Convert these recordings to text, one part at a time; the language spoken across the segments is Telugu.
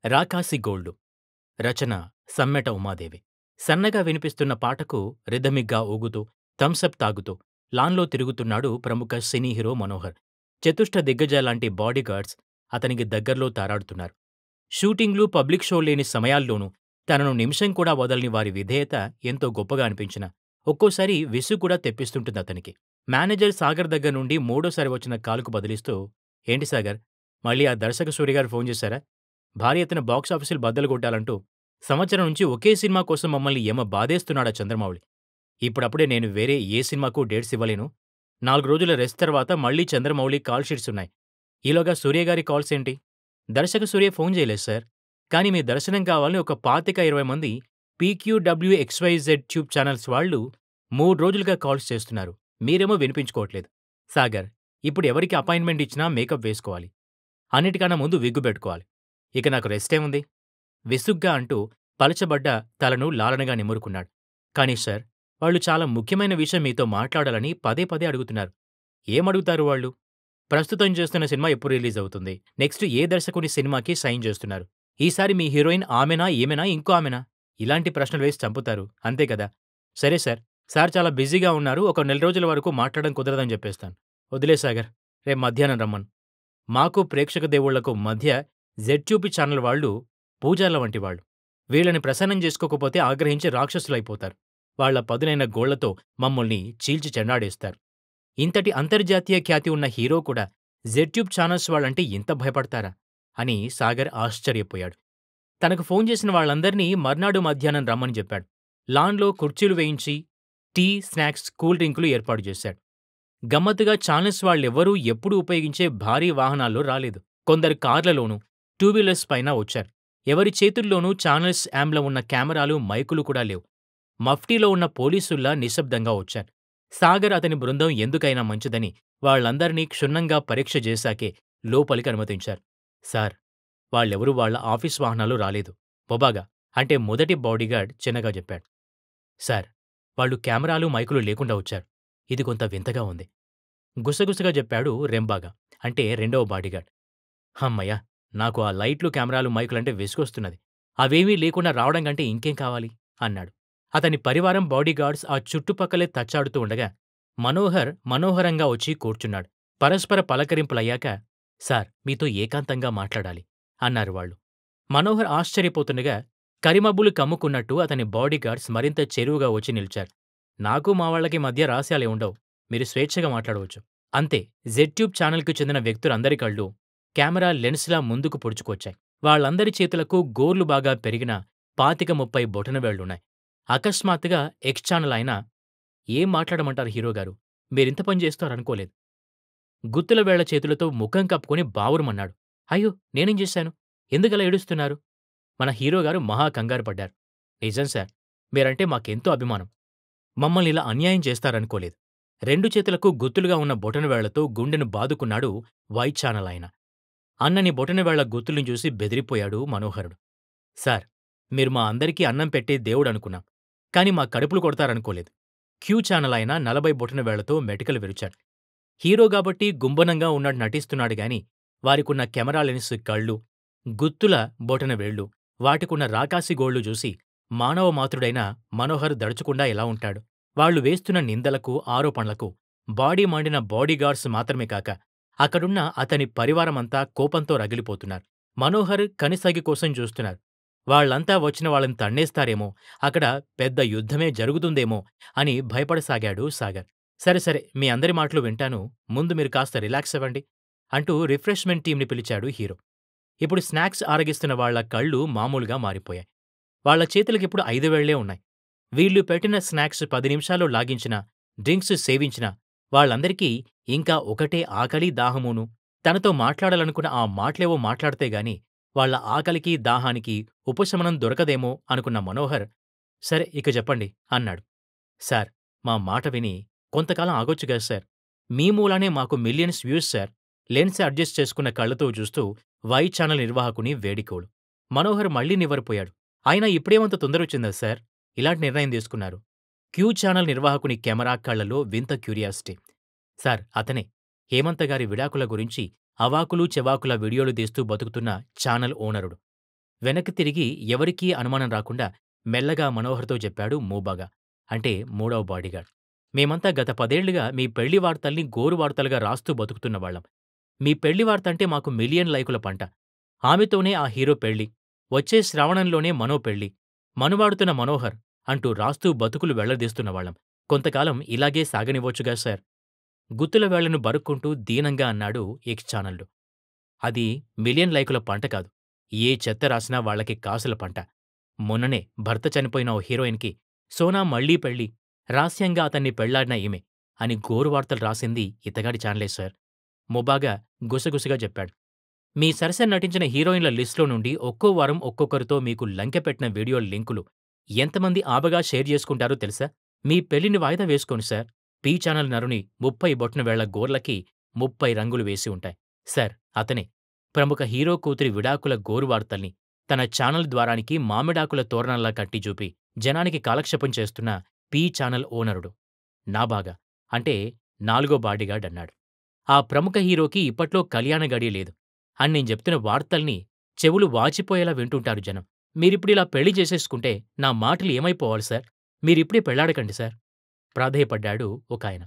రాకాసి గోల్డు రచన సమ్మెట ఉమాదేవి. సన్నగా వినిపిస్తున్న పాటకు రిథమిక్గా ఊగుతూ, థమ్సప్ తాగుతూ లాన్లో తిరుగుతున్నాడు ప్రముఖ సినీ హీరో మనోహర్. చతుష్ట దిగ్గజాలాంటి బాడీగార్డ్స్ అతనికి దగ్గర్లో తారాడుతున్నారు. షూటింగ్లు, పబ్లిక్ షో లేని సమయాల్లోనూ తనను నిమిషం కూడా వదలని వారి విధేయత ఎంతో గొప్పగా అనిపించినా, ఒక్కోసారి విసుగు కూడా తెప్పిస్తుంటుందతనికి. మేనేజర్ సాగర్ దగ్గర నుండి మూడోసారి వచ్చిన కాలుకు బదిలిస్తూ, ఏంటి సాగర్, మళ్ళీ ఆ దర్శక సూరిగారు ఫోన్ చేశారా? భారీ ఎత్తున బాక్సాఫీసులు బద్దలు కొట్టాలంటూ సంవత్సరం నుంచి ఒకే సినిమా కోసం మమ్మల్ని ఏమ బాధేస్తున్నాడా చంద్రమౌళి. ఇప్పుడప్పుడే నేను వేరే ఏ సినిమాకు డేట్స్ ఇవ్వలేను. 4 రోజుల రెస్ట్ తర్వాత మళ్ళీ చంద్రమౌళి కాల్ షీట్సున్నాయి. ఈలోగా సూర్యగారి కాల్స్ ఏంటి? దర్శక సూర్య ఫోన్ చేయలేదు సార్. కానీ మీ దర్శనం కావాలని ఒక 25-20 మంది పీక్యూడబ్ల్యూఎక్స్వైజెడ్ ట్యూబ్ ఛానల్స్ వాళ్ళు 3 రోజులుగా కాల్స్ చేస్తున్నారు. మీరేమో వినిపించుకోవట్లేదు. సాగర్, ఇప్పుడు ఎవరికి అపాయింట్మెంట్ ఇచ్చినా మేకప్ వేసుకోవాలి. అన్నిటికన్నా ముందు విగ్గు పెట్టుకోవాలి. ఇక నాకు రెస్టేముంది? విసుగ్గా అంటూ పలచబడ్డ తలను లాలనగా నిమురుకున్నాడు. కానీ సార్, వాళ్ళు చాలా ముఖ్యమైన విషయం మీతో మాట్లాడాలని పదే పదే అడుగుతున్నారు. ఏమడుగుతారు వాళ్ళు? ప్రస్తుతం చేస్తున్న సినిమా ఎప్పుడు రిలీజ్ అవుతుంది? నెక్స్ట్ ఏ దర్శకుని సినిమాకి సైన్ చేస్తున్నారు? ఈసారి మీ హీరోయిన్ ఆమెనా, ఈమెనా, ఇంకో ఆమెనా? ఇలాంటి ప్రశ్నలు వేసి చంపుతారు. అంతే కదా? సరే సార్, సార్ చాలా బిజీగా ఉన్నారు. ఒక నెల రోజుల వరకు మాట్లాడడం కుదరదని చెప్పేస్తాను. వదిలే సాగర్, రేపు మధ్యాహ్నం రమ్మను. మాకు ప్రేక్షక దేవుళ్లకు మధ్య జెడ్ట్యూబీ ఛానల్ వాళ్ళు పూజార్ల వంటి వాళ్ళు. వీళ్ళని ప్రసన్నం చేసుకోకపోతే ఆగ్రహించి రాక్షసులైపోతారు. వాళ్ల పదునైన గోళ్లతో మమ్మల్ని చీల్చి చెండాడేస్తారు. ఇంతటి అంతర్జాతీయ ఖ్యాతి ఉన్న హీరో కూడా జెడ్ట్యూబ్ ఛానల్స్ వాళ్ళంటే ఇంత భయపడతారా అని సాగర్ ఆశ్చర్యపోయాడు. తనకు ఫోన్ చేసిన వాళ్ళందర్నీ మర్నాడు మధ్యాహ్నం రమ్మని చెప్పాడు. లాన్లో కుర్చీలు వేయించి టీ, స్నాక్స్, కూల్ డ్రింకులు ఏర్పాటు చేశాడు. గమ్మత్తుగా ఛానల్స్ వాళ్ళెవ్వరూ ఎప్పుడూ ఉపయోగించే భారీ వాహనాల్లో రాలేదు. కొందరు కార్లలోనూ, టూ వీలర్స్ పైన వచ్చారు. ఎవరి చేతుల్లోనూ ఛానల్స్ యాంబ్లం ఉన్న కెమెరాలు, మైకులు కూడా లేవు. మఫ్టీలో ఉన్న పోలీసుల్లా నిశ్శబ్దంగా వచ్చారు. సాగర్, అతని బృందం ఎందుకైనా మంచిదని వాళ్లందర్నీ క్షుణ్ణంగా పరీక్ష చేశాకే లోపలికి అనుమతించారు. సార్, వాళ్ళెవరూ వాళ్ల ఆఫీస్ వాహనాల్లో రాలేదు. పొబాగా అంటే మొదటి బాడీగార్డ్ చిన్నగా చెప్పాడు. సార్, వాళ్ళు కెమెరాలు, మైకులు లేకుండా వచ్చారు. ఇది కొంత వింతగా ఉంది. గుసగుసగా చెప్పాడు రెంబాగా అంటే రెండవ బాడీగార్డ్. హమ్మయ్య, నాకు ఆ లైట్లు, కెమెరాలు, మైకులంటే విసుగొస్తున్నది. అవేమీ లేకుండా రావడం కంటే ఇంకేం కావాలి అన్నాడు. అతని పరివారం బాడీగార్డ్స్ ఆ చుట్టుపక్కలే తచ్చాడుతూ ఉండగా మనోహరంగా వచ్చి కూర్చున్నాడు. పరస్పర పలకరింపులయ్యాక, సార్, మీతో ఏకాంతంగా మాట్లాడాలి అన్నారు వాళ్ళు. మనోహర్ ఆశ్చర్యపోతుండగా కరిమబ్బులు కమ్ముకున్నట్టు అతని బాడీగార్డ్స్ మరింత చెరువుగా వచ్చి నిలిచారు. నాకు మా వాళ్లకి మధ్య రహస్యాలే ఉండవు. మీరు స్వేచ్ఛగా మాట్లాడవచ్చు. అంతే. జెడ్ట్యూబ్ ఛానల్కు చెందిన వ్యక్తులందరి కళ్ళు కెమెరా లెన్స్లా ముందుకు పొడుచుకొచ్చాయి. వాళ్లందరి చేతులకు గోర్లు బాగా పెరిగిన 25-30 బొటనవేళ్లున్నాయి. అకస్మాత్తుగా ఎక్స్ ఛానల్ ఆయన, ఏం మాట్లాడమంటారు హీరోగారు, మీరింత పని చేస్తారనుకోలేదు. గుత్తుల వేళ్ల చేతులతో ముఖం కప్పుకొని బావురుమన్నాడు. అయ్యో, నేనేం చేశాను? ఎందుకలా ఏడుస్తున్నారు? మన హీరోగారు మహా కంగారు పడ్డారు. నిజం సార్, మీరంటే మాకెంతో అభిమానం. మమ్మల్ని ఇలా అన్యాయం చేస్తారనుకోలేదు. 2 చేతులకు గుత్తులుగా ఉన్న బొటనవేళ్లతో గుండెను బాదుకున్నాడు వైట్ ఛానల్ ఆయన. అన్నని బొటనవేళ్ల గుత్తుల్ని చూసి బెదిరిపోయాడు మనోహరుడు. సార్, మీరు మా అందరికీ అన్నం పెట్టే దేవుడనుకున్నాం. కాని మా కడుపులు కొడతారనుకోలేదు. క్యూ ఛానల్ ఆయన 40 బొటనవేళ్లతో మెటికలు విరిచాడు. హీరో గాబట్టి గుంబనంగా ఉన్నట్టు నటిస్తున్నాడు గాని, వారికున్న కెమెరా లెన్స్ కళ్ళు, గుత్తుల బొటనవేళ్లు, వాటికున్న రాకాసి గోళ్లు చూసి మానవ మాతృడైన మనోహర్ దడుచుకుండా ఎలా ఉంటాడు? వాళ్లు వేస్తున్న నిందలకు, ఆరోపణలకు బాడీ మండిన బాడీగార్డ్స్ మాత్రమే కాక, అక్కడున్న అతని పరివారమంతా కోపంతో రగిలిపోతున్నారు. మనోహర్ కనిసైగ కోసం చూస్తున్నారు. వాళ్లంతా వచ్చిన వాళ్ళని తన్నేస్తారేమో, అక్కడ పెద్ద యుద్ధమే జరుగుతుందేమో అని భయపడసాగాడు సాగర్. సరే సరే, మీ అందరి మాటలు వింటాను. ముందు మీరు కాస్త రిలాక్స్ అవ్వండి అంటూ రిఫ్రెష్మెంట్ టీంని పిలిచాడు హీరో. ఇప్పుడు స్నాక్స్ ఆరగిస్తున్న వాళ్ల కళ్ళు మామూలుగా మారిపోయాయి. వాళ్ల చేతులకిప్పుడు 5 వేళ్లే ఉన్నాయి. వీళ్లు పెట్టిన స్నాక్స్ 10 నిమిషాల్లో లాగించినా, డ్రింక్స్ సేవించినా వాళ్లందరికీ ఇంకా ఒకటే ఆకలి, దాహమూను. తనతో మాట్లాడాలనుకున్న ఆ మాటలేవో మాట్లాడితేగాని వాళ్ల ఆకలికి, దాహానికి ఉపశమనం దొరకదేమో అనుకున్న మనోహర్, సరే ఇక చెప్పండి అన్నాడు. సార్, మా మాట విని కొంతకాలం ఆగొచ్చుగా సార్. మీ మూలానే మాకు millions views sir. Lens adjust చేసుకున్న కళ్లతో చూస్తూ వైట్ ఛానల్ నిర్వాహకుని వేడికోడు. మనోహర్ మళ్లీ నివ్వెరపోయాడు. అయినా ఇప్పుడేమంత తొందరొచ్చిందా సార్ ఇలాంటి నిర్ణయం తీసుకున్నారు? క్యూ ఛానల్ నిర్వాహకుని కెమెరా కళ్లలో వింత క్యూరియాసిటీ. సార్, అతనే హేమంతగారి విడాకుల గురించి అవాకులు చెవాకుల వీడియోలు తీస్తూ బతుకుతున్న ఛానల్ ఓనరుడు. వెనక్కి తిరిగి ఎవరికీ అనుమానం రాకుండా మెల్లగా మనోహర్‌తో చెప్పాడు మూబాగా. అంటే మూడవ బాడీగార్డ్. మేమంతా గత 10 ఏళ్లుగా మీ పెళ్లి వార్తల్ని గోరు వార్తలుగా రాస్తూ బతుకుతున్నవాళ్లం. మీ పెళ్లి వార్తంటే మాకు మిలియన్ లైకుల పంట. ఆమెతోనే ఆ హీరో పెళ్లి. వచ్చే శ్రావణంలోనే మనో పెళ్లి. మనువాడుతున్న మనోహర్ అంటూ రాస్తూ బతుకులు వెళ్లదీస్తున్నవాళ్లం. కొంతకాలం ఇలాగే సాగనివ్వొచ్చుగా సార్. గుత్తుల వేళ్లను బరుక్కుంటూ దీనంగా అన్నాడు ఎక్స్ ఛానల్‌లో. అది మిలియన్ లైకుల పంట కాదు. ఏ చెత్త రాసినా వాళ్లకి కాసుల పంట. మొన్ననే భర్త చనిపోయిన ఓ హీరోయిన్‌కి సోనా మళ్లీ పెళ్లి. రహస్యంగా అతన్ని పెళ్లాడిన ఈమె అని గోరు వార్తలు రాసింది ఇతగాడి ఛానలే సార్. ముబాగా గుసగుసగా చెప్పాడు. మీ సరసన నటించిన హీరోయిన్ల లిస్టులో నుండి ఒక్కో వారం ఒక్కొక్కరితో మీకు లంకెపెట్టిన వీడియోల లింకులు ఎంతమంది ఆబగా షేర్ చేసుకుంటారో తెలుసా? మీ పెళ్లిని వాయిదా వేసుకోండి సార్. పి ఛానల్ నరుని 30 బొటనవేళ్ల గోర్లకి 30 రంగులు వేసి ఉంటాయి. సార్ అతనే. ప్రముఖ హీరో కూతురి విడాకుల గోరు వార్తల్ని తన ఛానల్ ద్వారానికి మామిడాకుల తోరణంలా కట్టి చూపి జనానికి కాలక్షేపం చేస్తున్న పి ఛానల్ ఓనరుడు. నాబాగా అంటే నాలుగో బాడీగార్డ్ అన్నాడు. ఆ ప్రముఖ హీరోకి ఇప్పట్లో కళ్యాణ గడియ లేదు అని నేను చెప్తున్న వార్తల్ని చెవులు వాచిపోయేలా వింటుంటారు జనం. మీరిప్పుడిలా పెళ్లి చేసేసుకుంటే నా మాటలు ఏమైపోవాలి సార్? మీరిప్పుడే పెళ్లాడకండి సార్ ప్రాధేయపడ్డాడు ఒకాయన.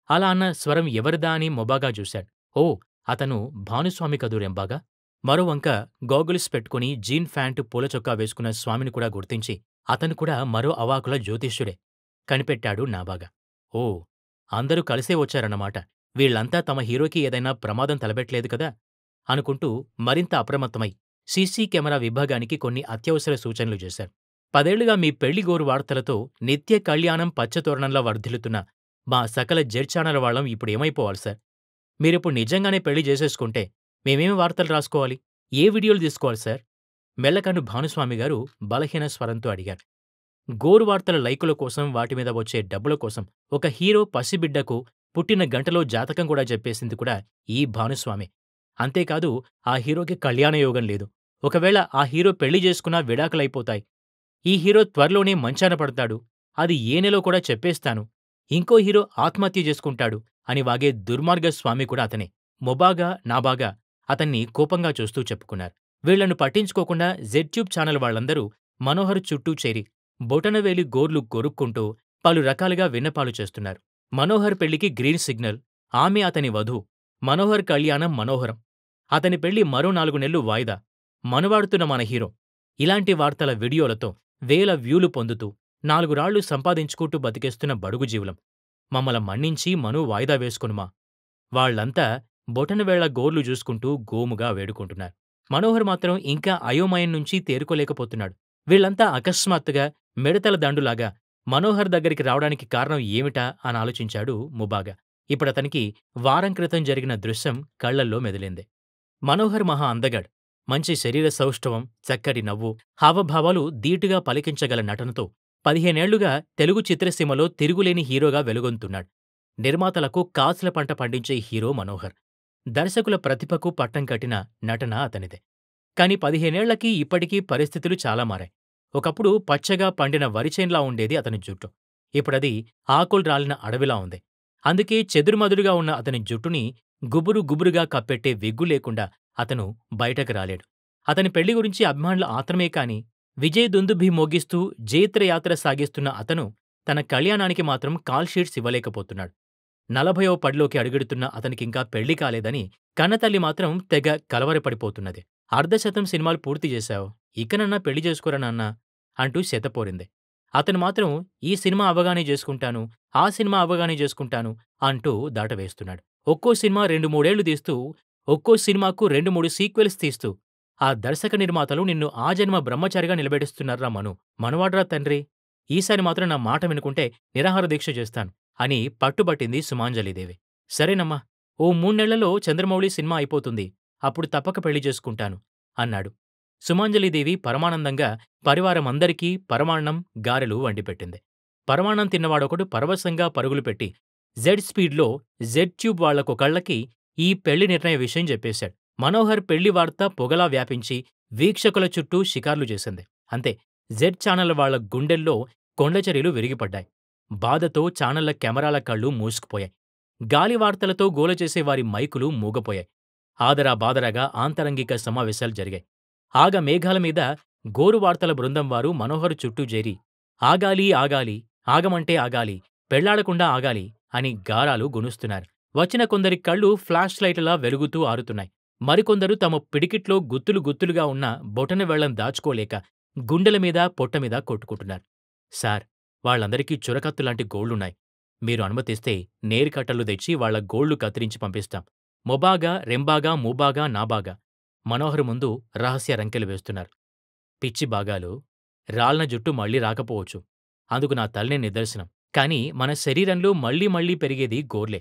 అలా అన్న స్వరం ఎవరిదా అని మొబాగా చూశాడు. ఓ అతను భానుస్వామి కదూ రెంబాగా. మరోవంక గాగుల్స్ పెట్టుకుని జీన్ ప్యాంటు పూల చొక్కా వేసుకున్న స్వామిని కూడా గుర్తించి అతను కూడా మరో అవాకుల జ్యోతిష్యుడే కనిపెట్టాడు నాబాగా. ఓ అందరూ కలిసే వచ్చారన్నమాట. వీళ్లంతా తమ హీరోకి ఏదైనా ప్రమాదం తలపెట్టలేదు కదా అనుకుంటూ మరింత అప్రమత్తమై సీసీ కెమెరా విభాగానికి కొన్ని అత్యవసర సూచనలు చేశారు. 10 ఏళ్లుగా మీ పెళ్లి గోరు వార్తలతో నిత్య కళ్యాణం పచ్చతోరణంలా వర్ధిల్లుతున్న మా సకల జెడ్ ఛానల్ వాళ్ళం ఇప్పుడేమైపోవాలి సార్? మీరిప్పుడు నిజంగానే పెళ్లి చేసేసుకుంటే మేమేం వార్తలు రాసుకోవాలి? ఏ వీడియోలు తీసుకోవాలి సార్? మెల్లకన్ను భానుస్వామిగారు బలహీన స్వరంతో అడిగారు. గోరు వార్తల లైకుల కోసం వాటిమీద వచ్చే డబ్బుల కోసం ఒక హీరో పసిబిడ్డకు పుట్టిన గంటలో జాతకం కూడా చెప్పేసింది కూడా ఈ భానుస్వామే. అంతేకాదు ఆ హీరోకి కళ్యాణయోగం లేదు. ఒకవేళ ఆ హీరో పెళ్లి చేసుకున్నా విడాకులైపోతాయి. ఈ హీరో త్వరలోనే మంచాన పడతాడు. అది ఏ నెలో కూడా చెప్పేస్తాను. ఇంకో హీరో ఆత్మహత్య చేసుకుంటాడు అని వాగే దుర్మార్గ స్వామి కూడా అతనే. మొబాగా నాబాగా అతన్ని కోపంగా చూస్తూ చెప్పుకున్నారు. వీళ్లను పట్టించుకోకుండా జెడ్ ట్యూబ్ ఛానల్ వాళ్లందరూ మనోహర్ చుట్టూ చేరి బొటనవేలి గోర్లు కొరుక్కుంటూ పలు రకాలుగా విన్నపాలు చేస్తున్నారు. మనోహర్ పెళ్లికి గ్రీన్ సిగ్నల్. ఆమె అతని వధువు. మనోహర్ కళ్యాణం మనోహరం. అతని పెళ్లి మరో 4 నెలలు వాయిదా. మనవాడుతున్న మన హీరో. ఇలాంటి వార్తల వీడియోలతో వేల వ్యూలు పొందుతూ 4 రాళ్లు సంపాదించుకుంటూ బతికేస్తున్న బడుగు జీవులం. మమ్మల మన్నించి మను వాయిదా వేసుకొనుమా. వాళ్లంతా బొటనవేళ్ల గోర్లు చూసుకుంటూ గోముగా వేడుకుంటున్నారు. మనోహర్ మాత్రం ఇంకా అయోమయం నుంచి తేరుకోలేకపోతున్నాడు. వీళ్లంతా అకస్మాత్తుగా మిడతల దండులాగా మనోహర్ దగ్గరికి రావడానికి కారణం ఏమిటా అని ఆలోచించాడు ముబాగా. ఇప్పుడతనికి వారం క్రితం జరిగిన దృశ్యం కళ్లల్లో మెదిలింది. మనోహర్ మహా అందగాడు. మంచి శరీర సౌష్ఠవం, చక్కటి నవ్వు, హావభావాలు ధీటుగా పలికించగల నటనతో 15 ఏళ్లుగా తెలుగు చిత్రసీమలో తిరుగులేని హీరోగా వెలుగొందుతున్నాడు. నిర్మాతలకు కాసుల పంట పండించే హీరో మనోహర్. దర్శకుల ప్రతిభకు పట్టం కట్టిన నటన అతనిదే. కాని 15 ఏళ్లకి ఇప్పటికీ పరిస్థితులు చాలా మారాయి. ఒకప్పుడు పచ్చగా పండిన వరిచేన్లా ఉండేది అతని జుట్టు. ఇప్పుడది ఆకులు రాలిన అడవిలా ఉంది. అందుకే చెదురుమదురుగా ఉన్న అతని జుట్టుని గుబురు గుబురుగా కప్పెట్టే విగ్గు లేకుండా అతను బయటకు రాలేడు. అతని పెళ్లి గురించి అభిమానుల ఆత్రమే కాని విజయ్ దుందుభి మోగిస్తూ జైత్రయాత్ర సాగిస్తున్న అతను తన కళ్యాణానికి మాత్రం కాల్ షీట్స్ ఇవ్వలేకపోతున్నాడు. 40వ పడిలోకి అడుగెడుతున్న అతనికింకా పెళ్లి కాలేదని కన్నతల్లి మాత్రం తెగ కలవరపడిపోతున్నది. అర్ధశతం సినిమాలు పూర్తి చేశావు. ఇకనన్నా పెళ్లి చేసుకోరా నాన్నా అంటూ శతపోరింది. అతను మాత్రం ఈ సినిమా అవగానే చేసుకుంటాను, ఆ సినిమా అవగానే చేసుకుంటాను అంటూ దాటవేస్తున్నాడు. ఒక్కో సినిమా 2-3 ఏళ్లు తీస్తూ, ఒక్కో సినిమాకు 2-3 సీక్వెల్స్ తీస్తూ ఆ దర్శక నిర్మాతలు నిన్ను ఆజన్మ బ్రహ్మచారిగా నిలబెడుస్తున్నారా మను. మనవాడ్రా తండ్రి. ఈసారి మాత్రం నా మాట వినుకుంటే నిరాహార దీక్ష చేస్తాను అని పట్టుబట్టింది సుమాంజలీదేవి. సరేనమ్మా, ఓ 3 నెలల్లో చంద్రమౌళి సినిమా అయిపోతుంది. అప్పుడు తప్పక పెళ్లి చేసుకుంటాను అన్నాడు. సుమాంజలీదేవి పరమానందంగా పరివారమందరికీ పరమాన్నం, గారెలు వండిపెట్టింది. పరమాన్నం తిన్నవాడొకడు పరవశంగా పరుగులు పెట్టి జెడ్ స్పీడ్లో జెడ్ ట్యూబ్ వాళ్లకొకళ్ళకి ఈ పెళ్లి నిర్ణయ విషయం చెప్పేశాడు. మనోహర్ పెళ్లి వార్త పొగలా వ్యాపించి వీక్షకుల చుట్టూ షికార్లు చేసింది. అంతే, జెడ్ ఛానల్ వాళ్ల గుండెల్లో కొండచర్యలు విరిగిపడ్డాయి. బాధతో ఛానళ్ల కెమెరాల కళ్ళు మూసుకుపోయాయి. గాలి వార్తలతో గోల చేసే వారి మైకులు మూగపోయాయి. ఆదరా బాదరాగా ఆంతరంగిక సమావేశాలు జరిగాయి. ఆగ మేఘాల మీద గోరువార్తల బృందం వారు మనోహర్ చుట్టూ చేరి ఆగాలి ఆగాలి, ఆగమంటే ఆగాలి, పెళ్లాడకుండా ఆగాలి అని గారాలు గొనుస్తున్నారు. వచ్చిన కొందరి కళ్ళు ఫ్లాష్ లైట్లలా వెలుగుతూ ఆరుతున్నాయి. మరికొందరు తమ పిడికిట్లో గుత్తులు గుత్తులుగా ఉన్న బొటనవేళ్లను దాచుకోలేక గుండెల మీద పొట్ట మీద కొట్టుకుంటున్నారు. సార్, వాళ్ళందరికీ చురకత్తులాంటి గోళ్లున్నాయి. మీరు అనుమతిస్తే నేరికట్టలు తెచ్చి వాళ్ళ గోళ్లు కత్తిరించి పంపిస్తాం. మొబాగా, రెంబాగా, మూబాగా, నాబాగా మనోహర్ ముందు రహస్య రంకెలు వేస్తున్నారు. పిచ్చి బాగాలు, రాల్న జుట్టు మళ్ళీ రాకపోవచ్చు. అందుకు నా తల్లే నిదర్శనం. కాని మన శరీరంలో మళ్ళీ మళ్ళీ పెరిగేది గోర్లే.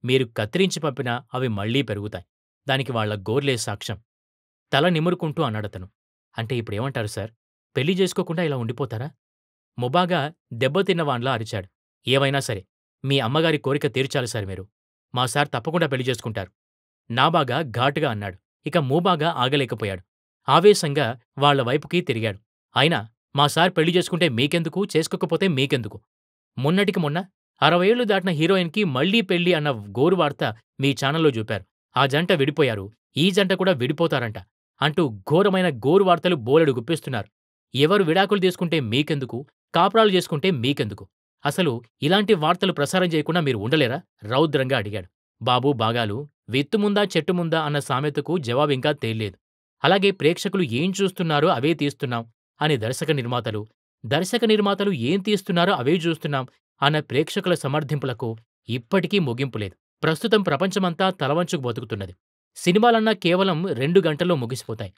మీరు కత్తిరించి పంపినా అవి మళ్ళీ పెరుగుతాయి. దానికి వాళ్ళ గోర్లే సాక్ష్యం. తల నిమురుకుంటూ అన్నాడతను. అంటే ఇప్పుడేమంటారు సార్? పెళ్లి చేసుకోకుండా ఇలా ఉండిపోతారా? ముబాగా దెబ్బతిన్నవాన్లా అరిచాడు. ఏవైనా సరే, మీ అమ్మగారి కోరిక తీర్చాలి సార్ మీరు. మా సార్ తప్పకుండా పెళ్లి చేసుకుంటారు. నాబాగా ఘాటుగా అన్నాడు. ఇక మూబాగా ఆగలేకపోయాడు. ఆవేశంగా వాళ్ళ వైపుకి తిరిగాడు. అయినా మా సార్ పెళ్లి చేసుకుంటే మీకెందుకు, చేసుకోకపోతే మీకెందుకు? మొన్నటికి మొన్న 60 ఏళ్లు దాటిన హీరోయిన్‌కి మళ్ళీ పెళ్లి అన్న గోరు వార్త మీ ఛానల్లో జూపారు. ఆ జంట విడిపోయారు. ఈ జంట కూడా విడిపోతారంట అంటూ ఘోరమైన గోరు వార్తలు బోలెడు గుప్పిస్తున్నారు. ఎవరు విడాకులు తీసుకుంటే మీకెందుకు, కాపురాలు చేసుకుంటే మీకెందుకు? అసలు ఇలాంటి వార్తలు ప్రసారం చేయకుండా మీరు ఉండలేరా? రౌద్రంగా అడిగాడు. బాబూ బాగాలు, విత్తు ముందా చెట్టు ముందా అన్న సామెతకు జవాబింకా తేల్లేదు. అలాగే ప్రేక్షకులు ఏం చూస్తున్నారో అవే తీస్తున్నాం అని దర్శక నిర్మాతలు ఏం తీస్తున్నారో అవే చూస్తున్నాం అన్న ప్రేక్షకుల సమర్థింపులకు ఇప్పటికీ ముగింపు లేదు. ప్రస్తుతం ప్రపంచమంతా తలవంచుకు బతుకుతున్నది. సినిమాలన్నా కేవలం 2 గంటల్లో ముగిసిపోతాయి.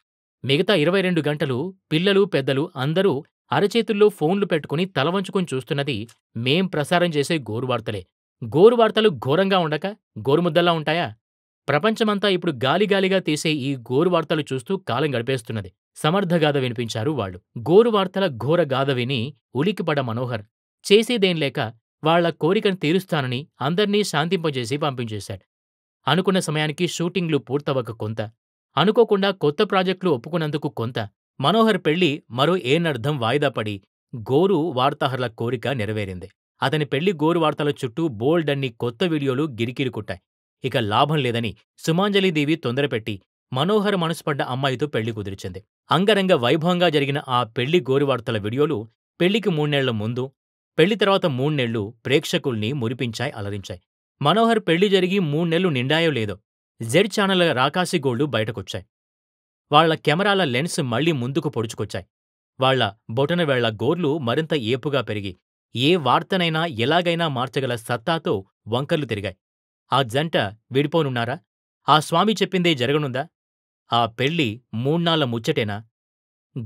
మిగతా 22 గంటలు పిల్లలు, పెద్దలు అందరూ అరచేతుల్లో ఫోన్లు పెట్టుకుని తలవంచుకుని చూస్తున్నది మేం ప్రసారం చేసే గోరువార్తలే. గోరువార్తలు ఘోరంగా ఉండక గోరుముద్దల్లా ఉంటాయా? ప్రపంచమంతా ఇప్పుడు గాలిగాలిగా తీసే ఈ గోరువార్తలు చూస్తూ కాలం గడిపేస్తున్నది. సమర్థగాథ వినిపించారు వాళ్ళు. గోరువార్తల ఘోర గాథ విని ఉలిక్కిపడ్డ మనోహర్ చేసేదేం లేక వాళ్ళ కోరికను తీరుస్తానని అందర్నీ శాంతింపజేసి పంపించేశాడు. అనుకున్న సమయానికి షూటింగ్లు పూర్తవక కొంత, అనుకోకుండా కొత్త ప్రాజెక్టులు ఒప్పుకున్నందుకు కొంత, మనోహర్ పెళ్లి మరో ఏనర్థం వాయిదా పడి గోరు వార్తాహర్ల కోరిక నెరవేరింది. అతని పెళ్లి గోరు వార్తల చుట్టూ బోల్డన్ని కొత్త వీడియోలు గిరికీలు కొట్టాయి. ఇక లాభం లేదని సుమాంజలీదేవి తొందరపెట్టి మనోహర్ మనసుపడ్డ అమ్మాయితో పెళ్లి కుదిర్చింది. అంగరంగ వైభవంగా జరిగిన ఆ పెళ్లి గోరువార్తల వీడియోలు పెళ్లికి 3 నెలల ముందు, పెళ్లి తర్వాత 3 నెలలు ప్రేక్షకుల్ని మురిపించాయి, అలరించాయి. మనోహర్ పెళ్లి జరిగి 3 నెలలు నిండాయో లేదో జెడ్ ఛానళ్ల రాకాసిగోళ్లు బయటకొచ్చాయి. వాళ్ల కెమెరాల లెన్స్ మళ్లీ ముందుకు పొడుచుకొచ్చాయి. వాళ్ల బొటనవేళ్ల గోర్లు మరింత ఏపుగా పెరిగి ఏ వార్తనైనా ఎలాగైనా మార్చగల సత్తాతో వంకర్లు తిరిగాయి. ఆ జంట విడిపోనున్నారా? ఆ స్వామి చెప్పిందే జరగనుందా? ఆ పెళ్లి మూణ్ణాళ్ల ముచ్చటేనా?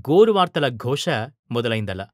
గోరువార్తల ఘోష మొదలైందలా.